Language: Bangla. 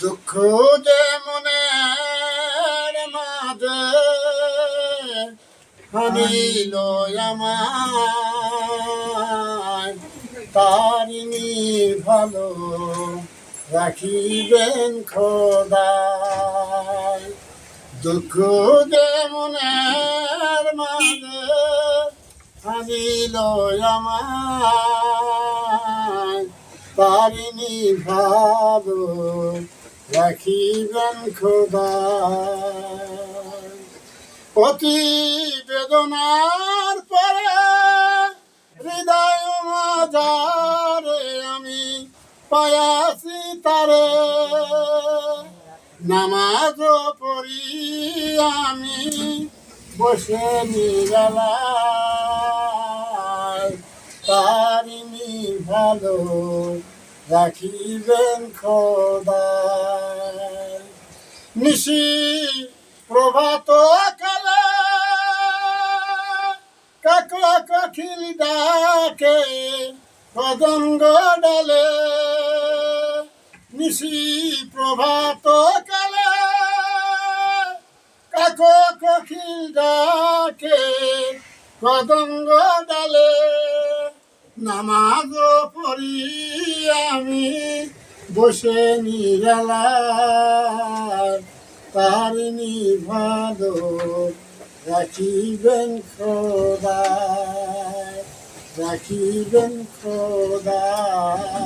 দুঃখ যে মনের মাঝে আনিল আমায়, তারিনি ভালো রাখিবেন খোদায়। দুঃখ যে মনের মাঝে আনিল আমায়, তারিনি ভালো রাখিবেন খোদায়। অতি বেদনার পরে হৃদয় মাঝারে আমি পায়াছি তারে, নামাজ পড়ি আমি বসে নিরালায়, তারিনি ভালো রাখিবেন খোদায়। নিশি প্রভাত কালে কাকড়া কাখিল ডাকে পতঙ্গ ডালে, নিশি প্রভাত কালে কাকো কখিল ডাকে পতঙ্গ ডালে, নামাজ পড়ি আমি বসে নিরালায়, তারিনি ভালো রাখিবেন খোদায়, রাখিবেন খোদায়।